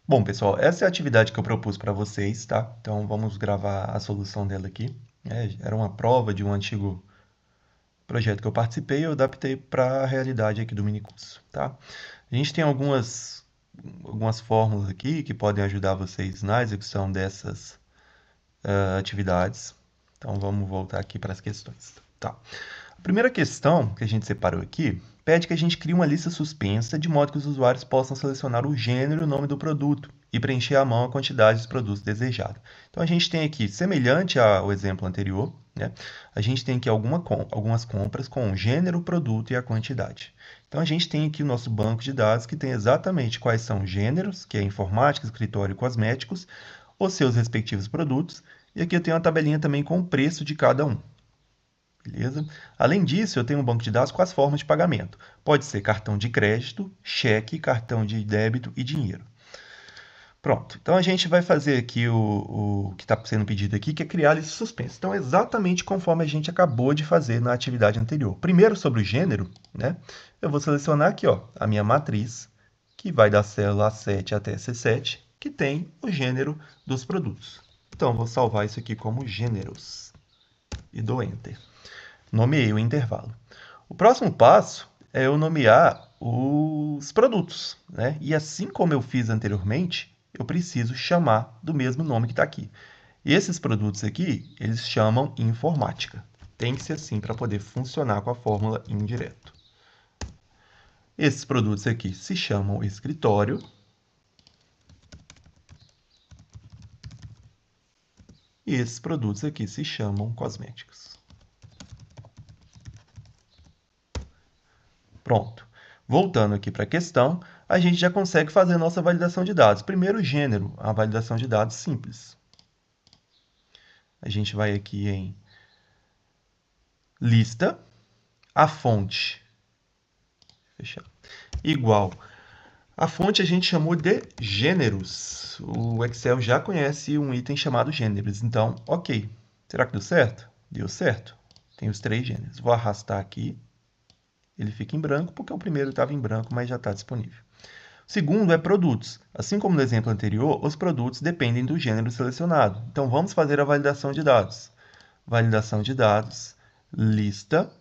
Bom, pessoal, essa é a atividade que eu propus para vocês, tá? Então, vamos gravar a solução dela aqui. Era uma prova de um antigo projeto que eu participei e eu adaptei para a realidade aqui do minicurso, tá? A gente tem algumas fórmulas aqui que podem ajudar vocês na execução dessas atividades. Então, vamos voltar aqui para as questões, tá? A primeira questão que a gente separou aqui pede que a gente crie uma lista suspensa de modo que os usuários possam selecionar o gênero e o nome do produto e preencher à mão a quantidade dos produtos desejados. Então, a gente tem aqui, semelhante ao exemplo anterior, né? A gente tem aqui algumas compras com o gênero, o produto e a quantidade. Então, a gente tem aqui o nosso banco de dados que tem exatamente quais são os gêneros, que é informática, escritório e cosméticos, os seus respectivos produtos, e aqui eu tenho uma tabelinha também com o preço de cada um. Beleza? Além disso, eu tenho um banco de dados com as formas de pagamento. Pode ser cartão de crédito, cheque, cartão de débito e dinheiro. Pronto. Então, a gente vai fazer aqui o que está sendo pedido aqui, que é criar a lista suspensa. Então, exatamente conforme a gente acabou de fazer na atividade anterior. Primeiro, sobre o gênero, né? Eu vou selecionar aqui, ó, a minha matriz, que vai da célula A7 até C7, que tem o gênero dos produtos. Então, vou salvar isso aqui como gêneros e dou Enter. Nomeei o intervalo. O próximo passo é eu nomear os produtos, né? E assim como eu fiz anteriormente, eu preciso chamar do mesmo nome que está aqui. E esses produtos aqui, eles chamam informática. Tem que ser assim para poder funcionar com a fórmula indireto. Esses produtos aqui se chamam escritório. E esses produtos aqui se chamam cosméticos. Pronto. Voltando aqui para a questão, a gente já consegue fazer a nossa validação de dados. Primeiro, gênero, a validação de dados simples. A gente vai aqui em lista, a fonte, fechar, igual. A fonte a gente chamou de gêneros. O Excel já conhece um item chamado gêneros, então, ok. Será que deu certo? Deu certo. Tem os 3 gêneros. Vou arrastar aqui. Ele fica em branco, porque o primeiro estava em branco, mas já está disponível. O segundo é produtos. Assim como no exemplo anterior, os produtos dependem do gênero selecionado. Então, vamos fazer a validação de dados. Validação de dados, lista.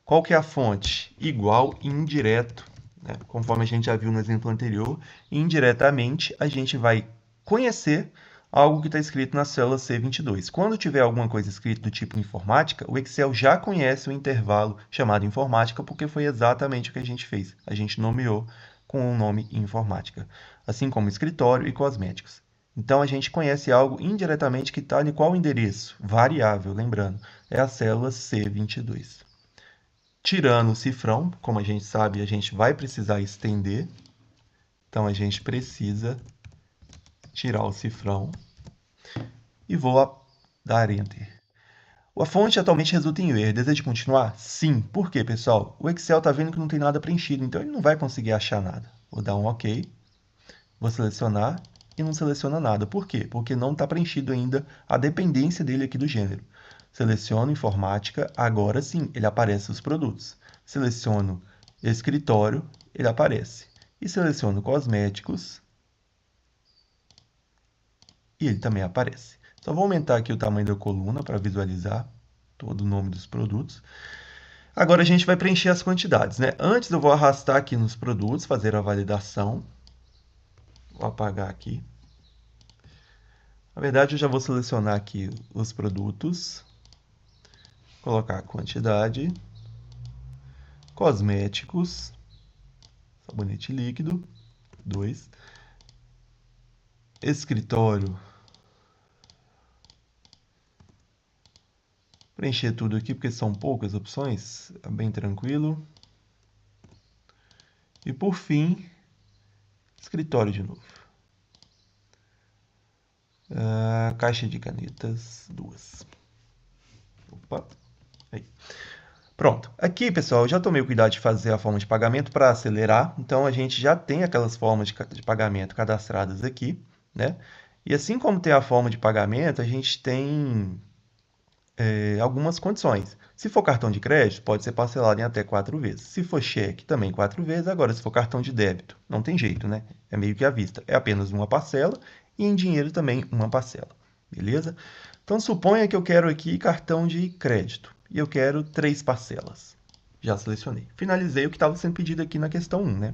Qual que é a fonte? Igual indireto, né? Conforme a gente já viu no exemplo anterior. Indiretamente, a gente vai conhecer algo que está escrito na célula C22. Quando tiver alguma coisa escrita do tipo informática, o Excel já conhece o intervalo chamado informática, porque foi exatamente o que a gente fez. A gente nomeou com o nome informática, assim como escritório e cosméticos. Então, a gente conhece algo indiretamente que está em qual endereço? Variável, lembrando, é a célula C22. Tirando o cifrão, como a gente sabe, a gente vai precisar estender. Então, a gente precisa tirar o cifrão e vou dar Enter. A fonte atualmente resulta em erro. Deseja continuar? Sim. Por quê, pessoal? O Excel está vendo que não tem nada preenchido, então ele não vai conseguir achar nada. Vou dar um OK. Vou selecionar e não seleciona nada. Por quê? Porque não está preenchido ainda a dependência dele aqui do gênero. Seleciono informática, agora sim, ele aparece os produtos. Seleciono escritório, ele aparece. E seleciono cosméticos, e ele também aparece. Só vou aumentar aqui o tamanho da coluna para visualizar todo o nome dos produtos. Agora a gente vai preencher as quantidades, né? Antes eu vou arrastar aqui nos produtos, fazer a validação. Vou apagar aqui. Na verdade, eu já vou selecionar aqui os produtos, colocar a quantidade, cosméticos, sabonete líquido, 2, escritório, preencher tudo aqui porque são poucas opções, é bem tranquilo. E por fim, escritório de novo. Caixa de canetas, 2. Opa, aí. Pronto. Aqui, pessoal, eu já tomei o cuidado de fazer a forma de pagamento para acelerar. Então, a gente já tem aquelas formas de pagamento cadastradas aqui, né? E assim como tem a forma de pagamento, a gente tem algumas condições. Se for cartão de crédito, pode ser parcelado em até 4 vezes. Se for cheque, também 4 vezes. Agora, se for cartão de débito, não tem jeito, né? É meio que à vista. É apenas uma parcela e em dinheiro também uma parcela. Beleza? Então, suponha que eu quero aqui cartão de crédito e eu quero 3 parcelas. Já selecionei. Finalizei o que estava sendo pedido aqui na questão 1, né?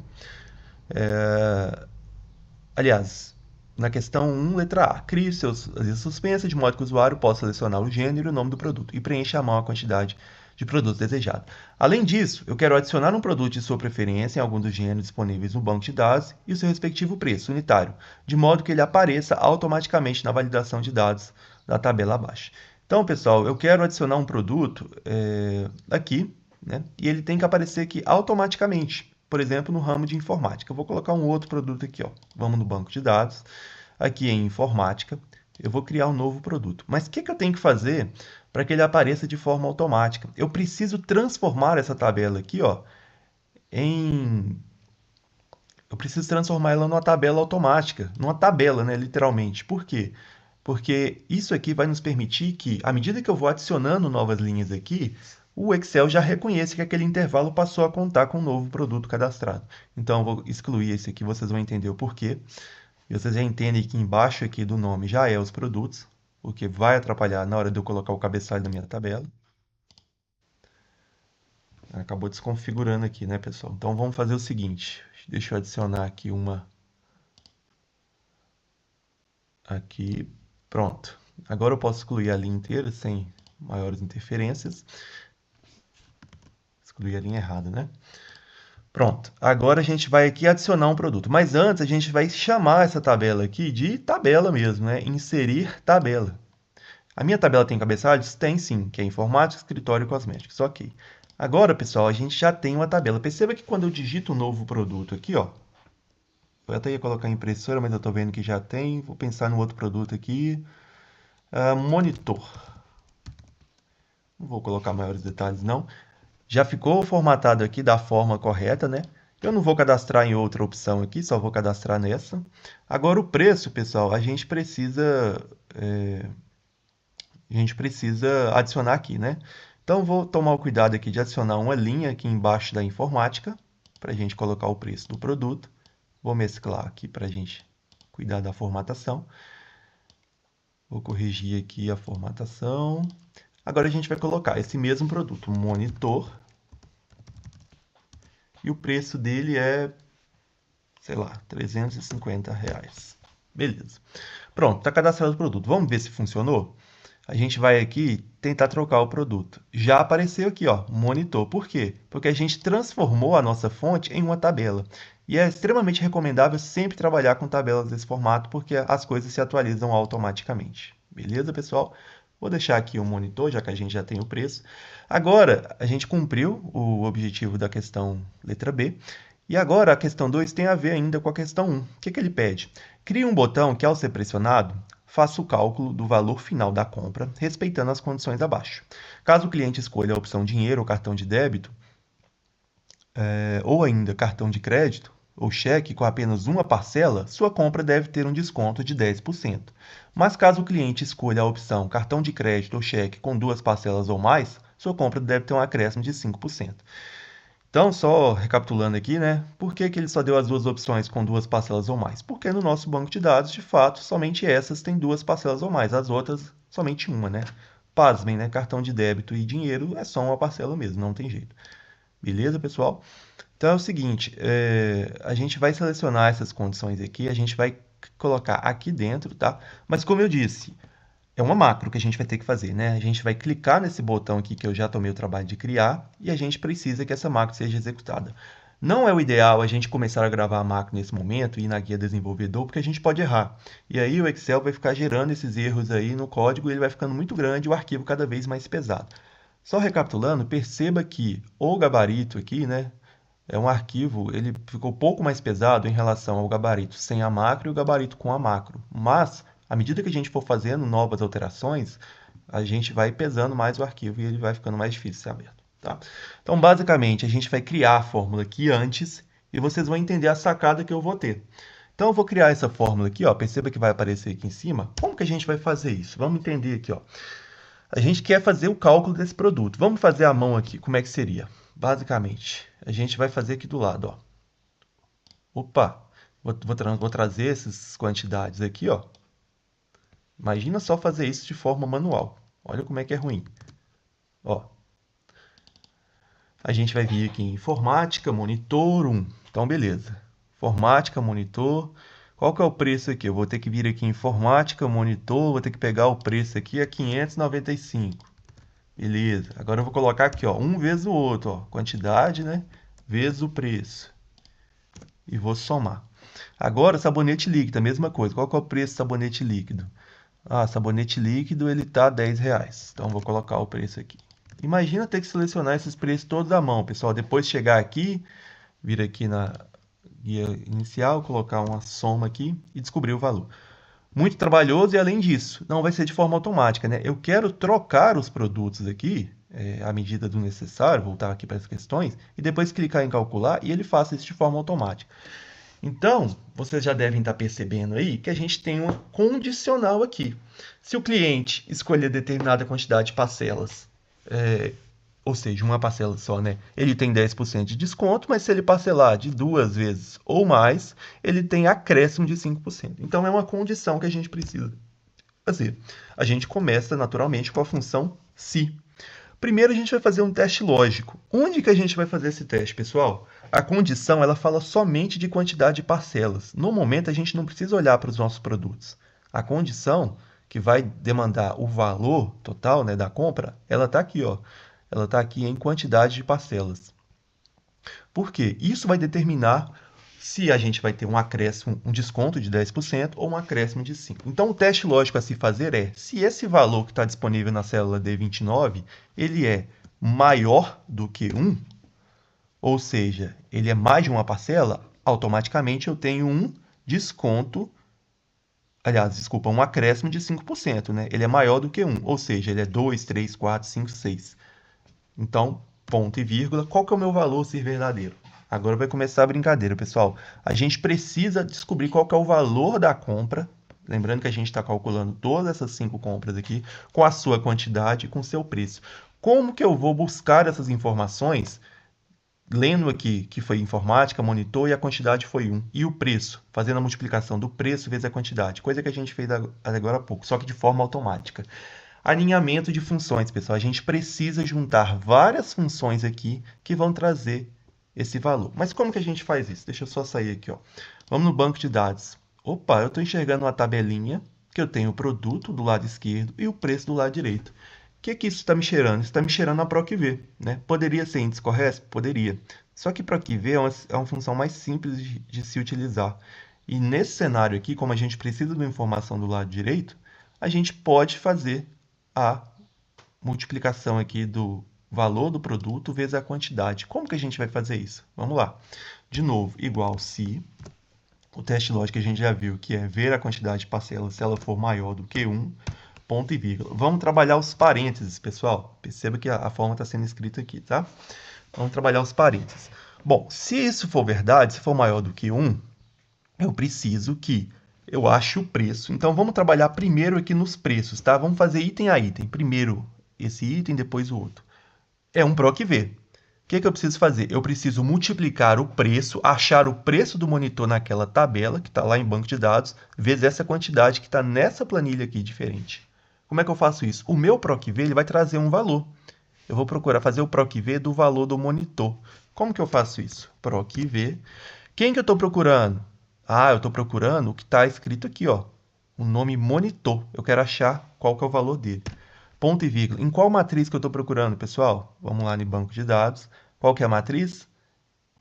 Aliás, na questão 1, letra A, crie seus linhas suspensas de modo que o usuário possa selecionar o gênero e o nome do produto e preencha à mão a quantidade de produtos desejado. Além disso, eu quero adicionar um produto de sua preferência em algum dos gêneros disponíveis no banco de dados e o seu respectivo preço unitário, de modo que ele apareça automaticamente na validação de dados da tabela abaixo. Então, pessoal, eu quero adicionar um produto aqui, né? E ele tem que aparecer aqui automaticamente. Por exemplo, no ramo de informática. Eu vou colocar um outro produto aqui, ó. Vamos no banco de dados. Aqui em informática, eu vou criar um novo produto. Mas o que eu tenho que fazer para que ele apareça de forma automática? Eu preciso transformar essa tabela aqui, ó, eu preciso transformar ela numa tabela automática, numa tabela, né, literalmente. Por quê? Porque isso aqui vai nos permitir que, à medida que eu vou adicionando novas linhas aqui, o Excel já reconhece que aquele intervalo passou a contar com um novo produto cadastrado. Então, eu vou excluir esse aqui, vocês vão entender o porquê. E vocês já entendem que embaixo aqui do nome já é os produtos, o que vai atrapalhar na hora de eu colocar o cabeçalho da minha tabela. Acabou desconfigurando aqui, né, pessoal? Então, vamos fazer o seguinte. Deixa eu adicionar aqui uma... Aqui, pronto. Agora eu posso excluir a linha inteira sem maiores interferências. Excluir a linha errada, né? Pronto. Agora a gente vai aqui adicionar um produto. Mas antes a gente vai chamar essa tabela aqui de tabela mesmo, né? Inserir tabela. A minha tabela tem cabeçalhos? Tem sim, que é informática, escritório e cosméticos. Ok. Agora, pessoal, a gente já tem uma tabela. Perceba que quando eu digito um novo produto aqui, ó, eu até ia colocar impressora, mas eu estou vendo que já tem. Vou pensar no outro produto aqui. Monitor. Não vou colocar maiores detalhes, não. Já ficou formatado aqui da forma correta, né? Eu não vou cadastrar em outra opção aqui, só vou cadastrar nessa. Agora, o preço, pessoal, a gente precisa adicionar aqui, né? Então, vou tomar o cuidado aqui de adicionar uma linha aqui embaixo da informática, para a gente colocar o preço do produto. Vou mesclar aqui para a gente cuidar da formatação. Vou corrigir aqui a formatação. Agora a gente vai colocar esse mesmo produto, monitor. E o preço dele é, sei lá, R$350. Beleza. Pronto, está cadastrado o produto. Vamos ver se funcionou? A gente vai aqui tentar trocar o produto. Já apareceu aqui, ó, monitor. Por quê? Porque a gente transformou a nossa fonte em uma tabela. E é extremamente recomendável sempre trabalhar com tabelas desse formato, porque as coisas se atualizam automaticamente. Beleza, pessoal? Vou deixar aqui o monitor, já que a gente já tem o preço. Agora, a gente cumpriu o objetivo da questão letra B. E agora, a questão 2 tem a ver ainda com a questão 1. O que ele pede? Crie um botão que, ao ser pressionado, faça o cálculo do valor final da compra, respeitando as condições abaixo. Caso o cliente escolha a opção dinheiro ou cartão de débito, ou ainda cartão de crédito, ou cheque com apenas uma parcela, sua compra deve ter um desconto de 10%. Mas caso o cliente escolha a opção cartão de crédito ou cheque com 2 parcelas ou mais, sua compra deve ter um acréscimo de 5%. Então, só recapitulando aqui, né? Por que ele só deu as 2 opções com 2 parcelas ou mais? Porque no nosso banco de dados, de fato, somente essas têm 2 parcelas ou mais, as outras somente uma, né? Pasmem, né? Cartão de débito e dinheiro é só uma parcela mesmo, não tem jeito. Beleza, pessoal? Então é o seguinte, a gente vai selecionar essas condições aqui, a gente vai colocar aqui dentro, tá? Mas como eu disse, é uma macro que a gente vai ter que fazer, né? A gente vai clicar nesse botão aqui que eu já tomei o trabalho de criar e a gente precisa que essa macro seja executada. Não é o ideal a gente começar a gravar a macro nesse momento e ir na guia desenvolvedor, porque a gente pode errar. E aí o Excel vai ficar gerando esses erros aí no código e ele vai ficando muito grande e o arquivo cada vez mais pesado. Só recapitulando, perceba que o gabarito aqui, né, é um arquivo, ele ficou um pouco mais pesado em relação ao gabarito sem a macro e o gabarito com a macro. Mas, à medida que a gente for fazendo novas alterações, a gente vai pesando mais o arquivo e ele vai ficando mais difícil de ser aberto. Tá? Então, basicamente, a gente vai criar a fórmula aqui antes e vocês vão entender a sacada que eu vou ter. Então, eu vou criar essa fórmula aqui, ó, perceba que vai aparecer aqui em cima. Como que a gente vai fazer isso? Vamos entender aqui, ó. A gente quer fazer o cálculo desse produto. Vamos fazer à mão aqui. Como é que seria? Basicamente, a gente vai fazer aqui do lado, ó. Opa, vou trazer essas quantidades aqui, ó. Imagina só fazer isso de forma manual. Olha como é que é ruim. Ó, a gente vai vir aqui em informática, monitor 1. Então, beleza. Informática, monitor. Qual que é o preço aqui? Eu vou ter que vir aqui em informática, monitor, vou ter que pegar o preço aqui a 595. Beleza. Agora eu vou colocar aqui, ó, um vezes o outro, ó, quantidade, né, vezes o preço. E vou somar. Agora, sabonete líquido, a mesma coisa. Qual que é o preço do sabonete líquido? Ah, sabonete líquido, ele tá R$10. Então, vou colocar o preço aqui. Imagina ter que selecionar esses preços todos à mão, pessoal. Depois chegar aqui, vir aqui na guia inicial, colocar uma soma aqui e descobrir o valor. Muito trabalhoso e, além disso, não vai ser de forma automática, né? Eu quero trocar os produtos aqui, à medida do necessário, voltar aqui para as questões, e depois clicar em calcular e ele faça isso de forma automática. Então, vocês já devem estar percebendo aí que a gente tem uma condicional aqui. Se o cliente escolher determinada quantidade de parcelas, ou seja, uma parcela só, né? Ele tem 10% de desconto, mas se ele parcelar de 2 vezes ou mais, ele tem acréscimo de 5%. Então, é uma condição que a gente precisa fazer. A gente começa, naturalmente, com a função se. Primeiro, a gente vai fazer um teste lógico. Onde que a gente vai fazer esse teste, pessoal? A condição, ela fala somente de quantidade de parcelas. No momento, a gente não precisa olhar para os nossos produtos. A condição, que vai demandar o valor total, né, da compra, ela está aqui, ó. Ela está aqui em quantidade de parcelas. Por quê? Isso vai determinar se a gente vai ter um acréscimo, um desconto de 10% ou um acréscimo de 5%. Então, o teste lógico a se fazer é, se esse valor que está disponível na célula D29, ele é maior do que 1, ou seja, ele é mais de uma parcela, automaticamente eu tenho um desconto, aliás, desculpa, um acréscimo de 5%, né? Ele é maior do que 1, ou seja, ele é 2, 3, 4, 5, 6. Então, ponto e vírgula, qual que é o meu valor ser verdadeiro? Agora vai começar a brincadeira, pessoal. A gente precisa descobrir qual que é o valor da compra. Lembrando que a gente está calculando todas essas 5 compras aqui com a sua quantidade e com o seu preço. Como que eu vou buscar essas informações? Lendo aqui que foi informática, monitor e a quantidade foi 1. E o preço? Fazendo a multiplicação do preço vezes a quantidade. Coisa que a gente fez agora há pouco, só que de forma automática. Alinhamento de funções, pessoal. A gente precisa juntar várias funções aqui que vão trazer esse valor. Mas como que a gente faz isso? Deixa eu só sair aqui, ó. Vamos no banco de dados. Opa, eu estou enxergando uma tabelinha que eu tenho o produto do lado esquerdo e o preço do lado direito. O que que isso está me cheirando? Isso está me cheirando a PROC-V, né? Poderia ser índice correto? Poderia. Só que PROC-V é uma função mais simples de se utilizar. E nesse cenário aqui, como a gente precisa de uma informação do lado direito, a gente pode fazer a multiplicação aqui do valor do produto vezes a quantidade. Como que a gente vai fazer isso? Vamos lá. De novo, igual se o teste lógico que a gente já viu, que é ver a quantidade de parcelas se ela for maior do que 1, ponto e vírgula. Vamos trabalhar os parênteses, pessoal. Perceba que a forma está sendo escrita aqui, tá? Vamos trabalhar os parênteses. Bom, se isso for verdade, se for maior do que 1, eu preciso que eu ache o preço. Então, vamos trabalhar primeiro aqui nos preços, tá? Vamos fazer item a item. Primeiro esse item, depois o outro. É um PROC-V. O que que eu preciso fazer? Eu preciso multiplicar o preço, achar o preço do monitor naquela tabela, que está lá em banco de dados, vezes essa quantidade que está nessa planilha aqui diferente. Como é que eu faço isso? O meu PROC-V ele vai trazer um valor. Eu vou procurar fazer o PROC-V do valor do monitor. Como que eu faço isso? PROC-V. Quem que eu estou procurando? Ah, eu estou procurando o que está escrito aqui, ó, o nome monitor. Eu quero achar qual que é o valor dele. Ponto e vírgula. Em qual matriz que eu estou procurando, pessoal? Vamos lá no banco de dados. Qual que é a matriz?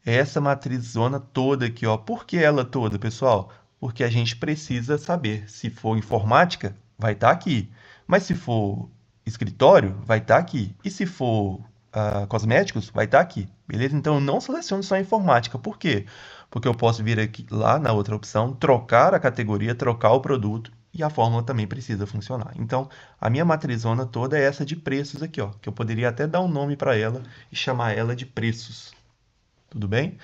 É essa matriz zona toda aqui, ó. Por que ela toda, pessoal? Porque a gente precisa saber. Se for informática, vai estar aqui. Mas se for escritório, vai estar aqui. E se for cosméticos, vai estar aqui. Beleza? Então, eu não seleciono só informática. Por quê? Porque eu posso vir aqui lá na outra opção, trocar a categoria, trocar o produto e a fórmula também precisa funcionar. Então, a minha matrizona toda é essa de preços aqui, ó, que eu poderia até dar um nome para ela e chamar ela de preços. Tudo bem?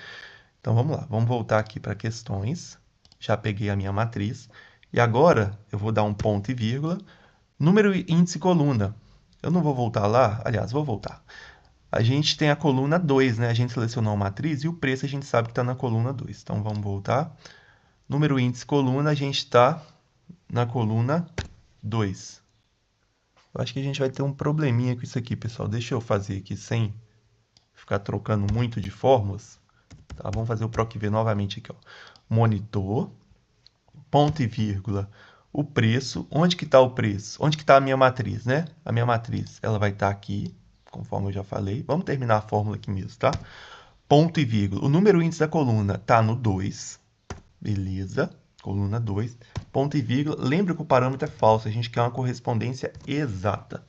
Então, vamos lá. Vamos voltar aqui para questões. Já peguei a minha matriz. E agora, eu vou dar um ponto e vírgula. Número, índice, coluna. eu não vou voltar lá, aliás, vou voltar. A gente tem a coluna 2, né? A gente selecionou a matriz e o preço a gente sabe que está na coluna 2. Então, vamos voltar. Número índice coluna, a gente está na coluna 2. Eu acho que a gente vai ter um probleminha com isso aqui, pessoal. Deixa eu fazer aqui sem ficar trocando muito de fórmulas. Tá? Vamos fazer o PROC-V novamente aqui, ó. Monitor, ponto e vírgula, o preço. Onde que está o preço? Onde que está a minha matriz, né? A minha matriz, ela vai estar aqui, conforme eu já falei. Vamos terminar a fórmula aqui mesmo, tá? Ponto e vírgula. O número índice da coluna está no 2. Beleza. Coluna 2. Ponto e vírgula. Lembra que o parâmetro é falso. A gente quer uma correspondência exata.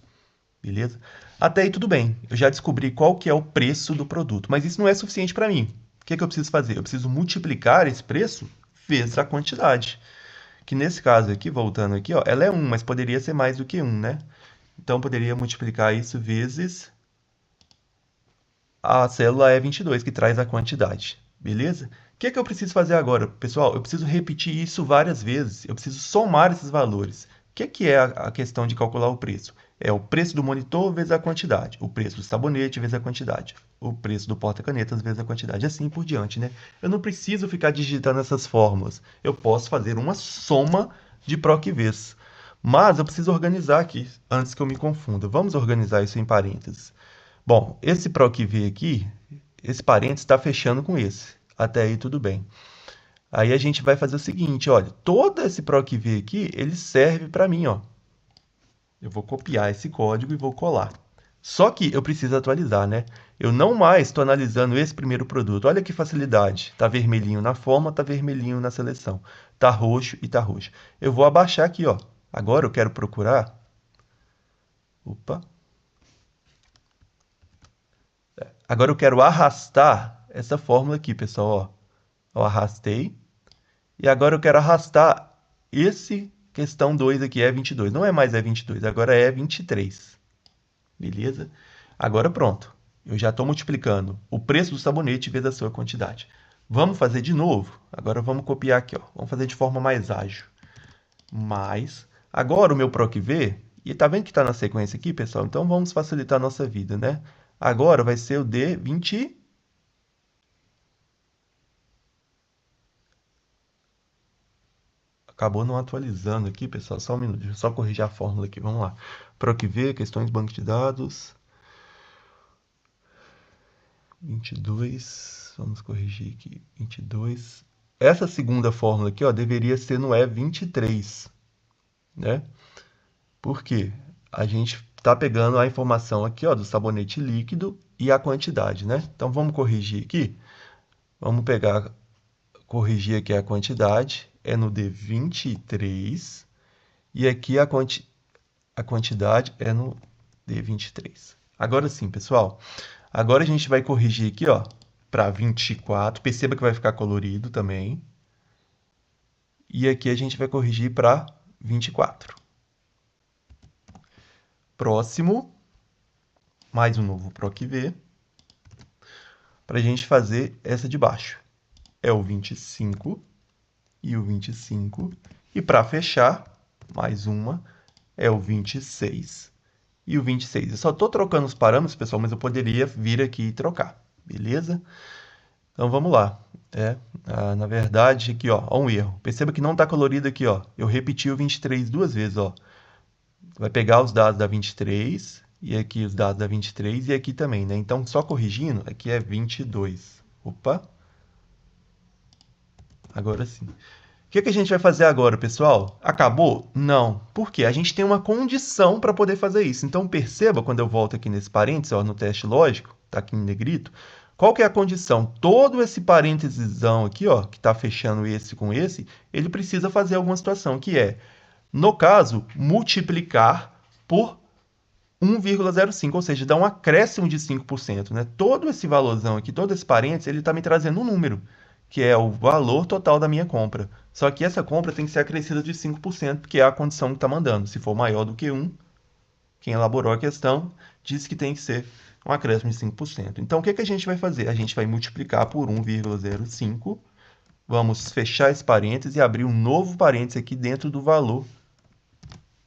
Beleza? Até aí tudo bem. Eu já descobri qual que é o preço do produto. Mas isso não é suficiente para mim. O que eu preciso fazer? Eu preciso multiplicar esse preço vezes a quantidade. Que nesse caso aqui, voltando aqui, ó, ela é 1, mas poderia ser mais do que 1, né? Então, poderia multiplicar isso vezes a célula E22, que traz a quantidade. Beleza? O que eu preciso fazer agora? Pessoal, eu preciso repetir isso várias vezes. Eu preciso somar esses valores. O que é a questão de calcular o preço? É o preço do monitor vezes a quantidade. O preço do sabonete vezes a quantidade. O preço do porta-canetas vezes a quantidade. Assim por diante, né? Eu não preciso ficar digitando essas fórmulas. Eu posso fazer uma soma de PROC-Vs. Mas eu preciso organizar aqui, antes que eu me confunda. Vamos organizar isso em parênteses. Bom, esse PROC-V aqui, esse parênteses está fechando com esse. Até aí tudo bem. Aí a gente vai fazer o seguinte, olha, todo esse PROC-V aqui, ele serve para mim, ó. Eu vou copiar esse código e vou colar. Só que eu preciso atualizar, né? Eu não mais estou analisando esse primeiro produto. Olha que facilidade. Está vermelhinho na forma, está vermelhinho na seleção. Está roxo e está roxo. Eu vou abaixar aqui, ó. Agora eu quero procurar... Opa! Agora eu quero arrastar essa fórmula aqui, pessoal. Ó. Eu arrastei. E agora eu quero arrastar esse questão 2 aqui, E22. Não é mais E22, agora é E23. Beleza? Agora pronto. Eu já estou multiplicando o preço do sabonete vezes a sua quantidade. Vamos fazer de novo? Agora vamos copiar aqui. Ó. Vamos fazer de forma mais ágil. Mais. Agora o meu PROC-V, e tá vendo que está na sequência aqui, pessoal? Então vamos facilitar a nossa vida, né? Agora vai ser o D20. Acabou não atualizando aqui, pessoal. Só um minuto. Deixa eu só corrigir a fórmula aqui. Vamos lá. PROC-V, questões banco de dados. 22. Vamos corrigir aqui. 22. Essa segunda fórmula aqui, ó, deveria ser no E23. Né? Por quê? A gente está pegando a informação aqui, ó, do sabonete líquido e a quantidade, né? Então, vamos corrigir aqui. Vamos pegar, corrigir aqui a quantidade. É no D23. E aqui a quantidade é no D23. Agora sim, pessoal. Agora a gente vai corrigir aqui, ó, para 24. Perceba que vai ficar colorido também. E aqui a gente vai corrigir para 24. Próximo, mais um novo PROC-V, para a gente fazer essa de baixo. É o 25 e o 25. E para fechar, mais uma, é o 26 e o 26. Eu só estou trocando os parâmetros, pessoal, mas eu poderia vir aqui e trocar, beleza? Então, vamos lá. Na verdade, aqui, ó um erro. Perceba que não está colorido aqui, ó. Eu repeti o 23 duas vezes, ó. Vai pegar os dados da 23, e aqui os dados da 23, e aqui também, né? Então, só corrigindo, aqui é 22. Opa! Agora sim. O que a gente vai fazer agora, pessoal? Acabou? Não. Por quê? A gente tem uma condição para poder fazer isso. Então, perceba, quando eu volto aqui nesse parênteses, ó, no teste lógico, está aqui em negrito, qual que é a condição? Todo esse parêntesesão aqui, ó, que está fechando esse com esse, ele precisa fazer alguma situação, que é, no caso, multiplicar por 1,05, ou seja, dá um acréscimo de 5%. Né? Todo esse valorzão aqui, todo esse parênteses, ele está me trazendo um número, que é o valor total da minha compra. Só que essa compra tem que ser acrescida de 5%, porque é a condição que está mandando. Se for maior do que 1, quem elaborou a questão disse que tem que ser um acréscimo de 5%. Então, o que a gente vai fazer? A gente vai multiplicar por 1,05, vamos fechar esse parênteses e abrir um novo parênteses aqui dentro do valor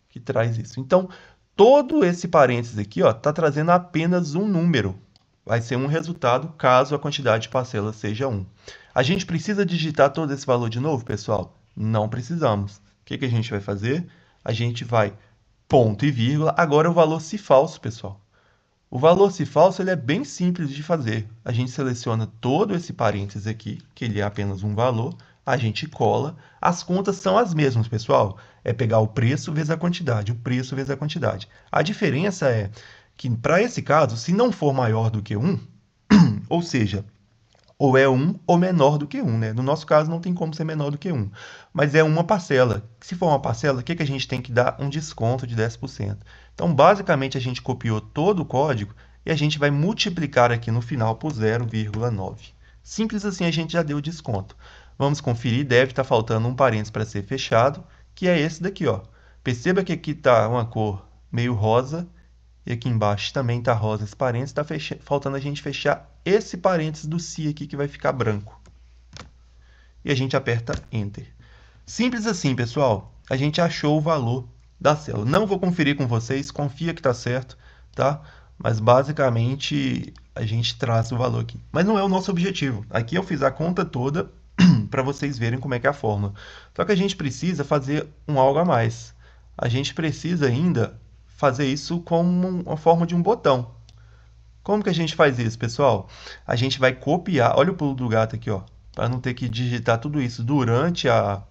que traz isso. Então, todo esse parênteses aqui, ó, tá trazendo apenas um número. Vai ser um resultado caso a quantidade de parcelas seja 1. A gente precisa digitar todo esse valor de novo, pessoal? Não precisamos. O que a gente vai fazer? A gente vai ponto e vírgula. Agora o valor se falso, pessoal. O valor se falso ele é bem simples de fazer. A gente seleciona todo esse parênteses aqui, que ele é apenas um valor, a gente cola. As contas são as mesmas, pessoal. É pegar o preço vezes a quantidade, o preço vezes a quantidade. A diferença é que, para esse caso, se não for maior do que 1, ou seja, ou é 1 ou menor do que 1, né? No nosso caso, não tem como ser menor do que 1. Mas é uma parcela. Se for uma parcela, o que a gente tem que dar? Um desconto de 10%. Então, basicamente, a gente copiou todo o código e a gente vai multiplicar aqui no final por 0,9. Simples assim, a gente já deu o desconto. Vamos conferir, deve estar faltando um parênteses para ser fechado, que é esse daqui, ó. Perceba que aqui está uma cor meio rosa, e aqui embaixo também está rosa esse parênteses, está faltando a gente fechar esse parênteses do se aqui que vai ficar branco. E a gente aperta Enter. Simples assim, pessoal. A gente achou o valor da célula. Não vou conferir com vocês, confia que está certo, tá? Mas basicamente a gente traz o valor aqui. Mas não é o nosso objetivo. Aqui eu fiz a conta toda para vocês verem como é que é a fórmula. Só que a gente precisa fazer um algo a mais. A gente precisa ainda fazer isso como uma forma de um botão. Como que a gente faz isso, pessoal? A gente vai copiar, olha o pulo do gato aqui, ó, para não ter que digitar tudo isso durante a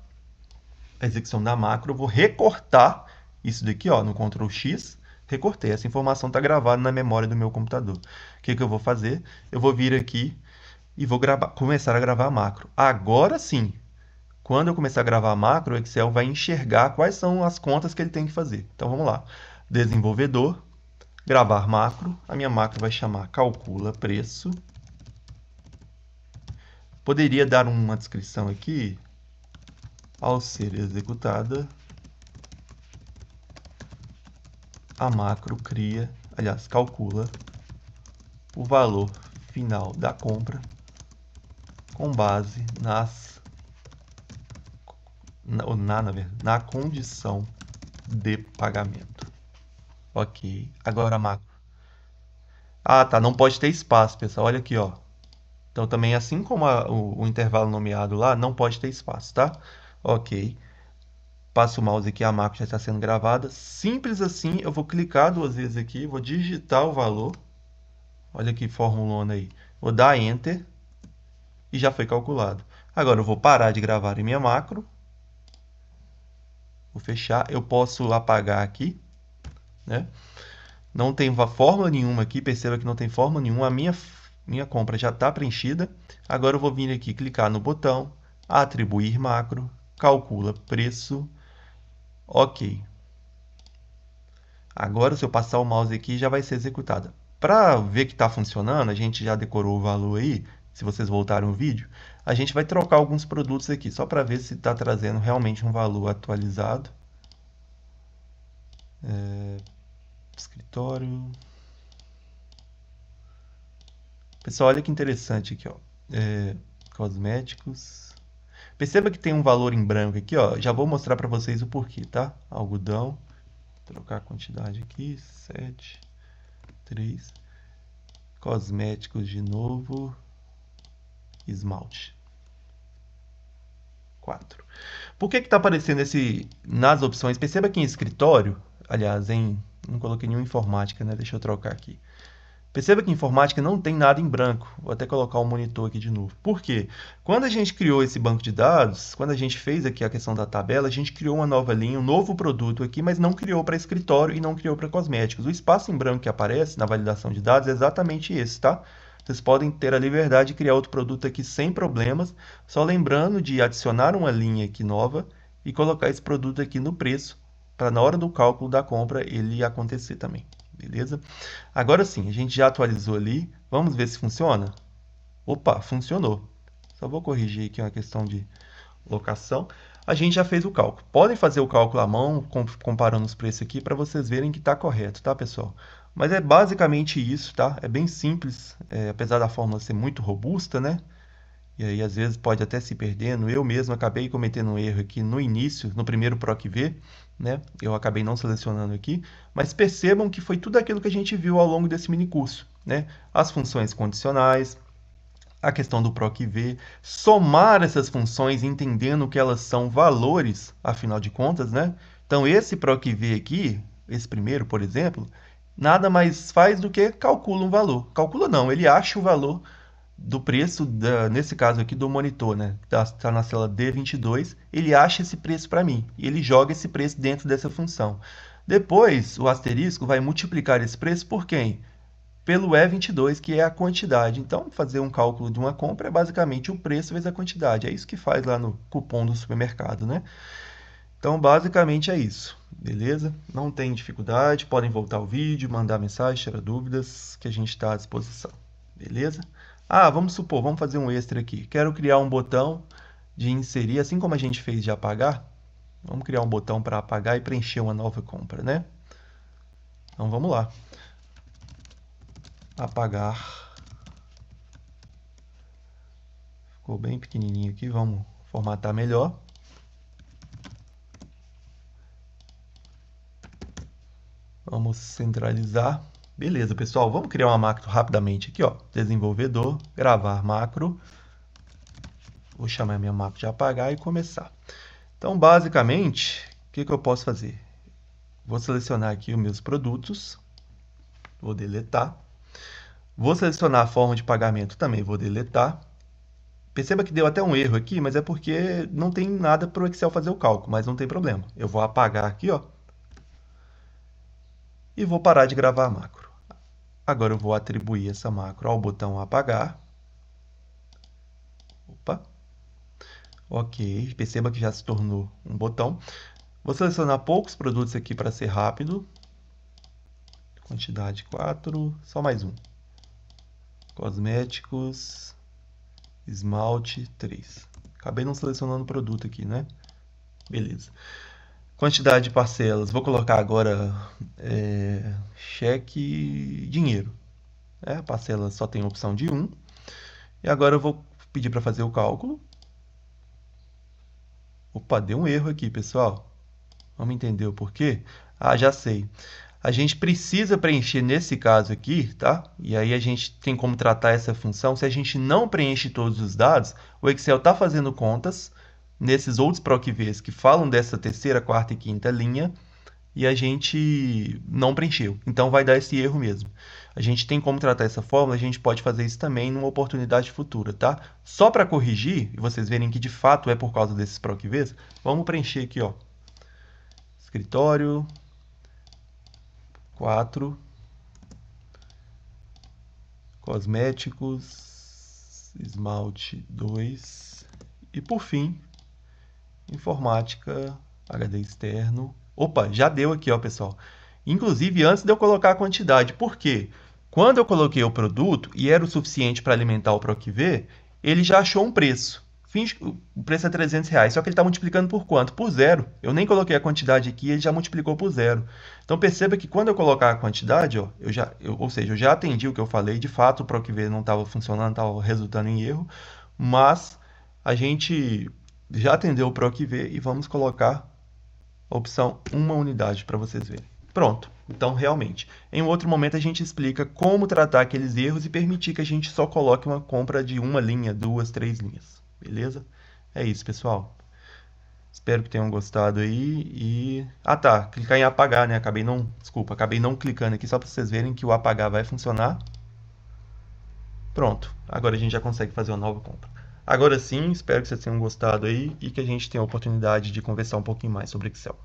execução da macro, eu vou recortar isso daqui, ó, no Ctrl X, recortei. Essa informação está gravada na memória do meu computador. O que eu vou fazer? Eu vou vir aqui e vou começar a gravar a macro. Agora sim, quando eu começar a gravar a macro, o Excel vai enxergar quais são as contas que ele tem que fazer. Então vamos lá. Desenvolvedor, gravar macro. A minha macro vai chamar calcula preço. Poderia dar uma descrição aqui. Ao ser executada, a macro cria, aliás, calcula o valor final da compra com base na condição de pagamento. Ok. Agora a macro. Ah, tá. Não pode ter espaço, pessoal. Olha aqui, ó. Então, também, assim como o intervalo nomeado lá, não pode ter espaço, tá? Ok. Passo o mouse aqui, a macro já está sendo gravada. Simples assim, eu vou clicar 2 vezes aqui, vou digitar o valor. Olha que formulona aí. Vou dar Enter e já foi calculado. Agora eu vou parar de gravar em minha macro. Vou fechar. Eu posso apagar aqui, né? Não tem fórmula nenhuma aqui, perceba que não tem fórmula nenhuma. A minha compra já está preenchida. Agora eu vou vir aqui, clicar no botão, atribuir macro, calcula preço. Ok. Agora, se eu passar o mouse aqui, já vai ser executada. Para ver que está funcionando, a gente já decorou o valor aí, se vocês voltarem o vídeo, a gente vai trocar alguns produtos aqui, só para ver se está trazendo realmente um valor atualizado. Escritório. Pessoal, olha que interessante aqui, ó. Cosméticos. Perceba que tem um valor em branco aqui, ó. Já vou mostrar para vocês o porquê, tá? Algodão. Trocar a quantidade aqui, 7, 3. Cosméticos de novo. Esmalte. 4. Por que está aparecendo nas opções? Perceba que em escritório, aliás, não coloquei nenhuma informática, né? Deixa eu trocar aqui. Perceba que em informática não tem nada em branco. Vou até colocar o monitor aqui de novo. Por quê? Quando a gente criou esse banco de dados, quando a gente fez aqui a questão da tabela, a gente criou uma nova linha, um novo produto aqui, mas não criou para escritório e não criou para cosméticos. O espaço em branco que aparece na validação de dados é exatamente esse, tá? Vocês podem ter a liberdade de criar outro produto aqui sem problemas, só lembrando de adicionar uma linha aqui nova e colocar esse produto aqui no preço, para na hora do cálculo da compra ele acontecer também. Beleza? Agora sim, a gente já atualizou ali. Vamos ver se funciona? Opa, funcionou. Só vou corrigir aqui uma questão de locação. A gente já fez o cálculo. Podem fazer o cálculo à mão, comparando os preços aqui, para vocês verem que está correto, tá, pessoal? Mas é basicamente isso, tá? É bem simples, apesar da fórmula ser muito robusta, né? E aí, às vezes, pode até se perdendo. Eu mesmo acabei cometendo um erro aqui no início, no primeiro PROC-V, né? Eu acabei não selecionando aqui, mas percebam que foi tudo aquilo que a gente viu ao longo desse minicurso, né? As funções condicionais, a questão do PROC-V, somar essas funções entendendo que elas são valores, afinal de contas, né? Então, esse PROC-V aqui, esse primeiro, por exemplo, nada mais faz do que calcula um valor. Calcula não, ele acha o valor do preço, nesse caso aqui, do monitor, né? Está na célula D22, ele acha esse preço para mim. E ele joga esse preço dentro dessa função. Depois, o asterisco vai multiplicar esse preço por quem? Pelo E22, que é a quantidade. Então, fazer um cálculo de uma compra é basicamente o preço vezes a quantidade. É isso que faz lá no cupom do supermercado, né? Então, basicamente é isso, beleza? Não tem dificuldade, podem voltar ao vídeo, mandar mensagem, tirar dúvidas, que a gente está à disposição, beleza? Ah, vamos supor, vamos fazer um extra aqui. Quero criar um botão de inserir, assim como a gente fez de apagar. Vamos criar um botão para apagar e preencher uma nova compra, né? Então, vamos lá. Apagar. Ficou bem pequenininho aqui, vamos formatar melhor. Vamos centralizar. Beleza, pessoal, vamos criar uma macro rapidamente aqui, ó. Desenvolvedor, gravar macro. Vou chamar minha macro de apagar e começar. Então, basicamente, o que eu posso fazer? Vou selecionar aqui os meus produtos. Vou deletar. Vou selecionar a forma de pagamento, também vou deletar. Perceba que deu até um erro aqui, mas é porque não tem nada para o Excel fazer o cálculo, mas não tem problema. Eu vou apagar aqui, ó. E vou parar de gravar a macro. Agora eu vou atribuir essa macro ao botão apagar. Opa. Ok, perceba que já se tornou um botão. Vou selecionar poucos produtos aqui para ser rápido. Quantidade 4, só mais um. Cosméticos, esmalte 3. Acabei não selecionando o produto aqui, né? Beleza. Quantidade de parcelas, vou colocar agora cheque dinheiro. A parcela só tem opção de 1. E agora eu vou pedir para fazer o cálculo. Opa, deu um erro aqui, pessoal. Vamos entender o porquê? Ah, já sei. A gente precisa preencher nesse caso aqui, tá? E aí a gente tem como tratar essa função. Se a gente não preenche todos os dados, o Excel está fazendo contas nesses outros PROC-Vs que falam dessa terceira, quarta e quinta linha e a gente não preencheu. Então vai dar esse erro mesmo. A gente tem como tratar essa fórmula, a gente pode fazer isso também numa oportunidade futura, tá? Só para corrigir, e vocês verem que de fato é por causa desses PROC-Vs, vamos preencher aqui, ó. Escritório 4, cosméticos, esmalte 2 e por fim, informática, HD externo. Opa, já deu aqui, ó, pessoal. Inclusive antes de eu colocar a quantidade. Por quê? Quando eu coloquei o produto e era o suficiente para alimentar o PROC-V, ele já achou um preço. O preço é R$300, só que ele está multiplicando por quanto? Por zero. Eu nem coloquei a quantidade aqui, ele já multiplicou por zero. Então perceba que quando eu colocar a quantidade, ó, ou seja, eu já atendi o que eu falei, de fato o PROC-V não estava funcionando, estava resultando em erro, mas a gente já atendeu o PROC-V e vamos colocar a opção uma unidade para vocês verem. Pronto. Então, realmente, em um outro momento a gente explica como tratar aqueles erros e permitir que a gente só coloque uma compra de uma linha, 2, 3 linhas. Beleza? É isso, pessoal. Espero que tenham gostado aí e... Ah, tá. Clicar em apagar, né? Acabei não clicando aqui só para vocês verem que o apagar vai funcionar. Pronto. Agora a gente já consegue fazer uma nova compra. Agora sim, espero que vocês tenham gostado aí e que a gente tenha a oportunidade de conversar um pouquinho mais sobre Excel.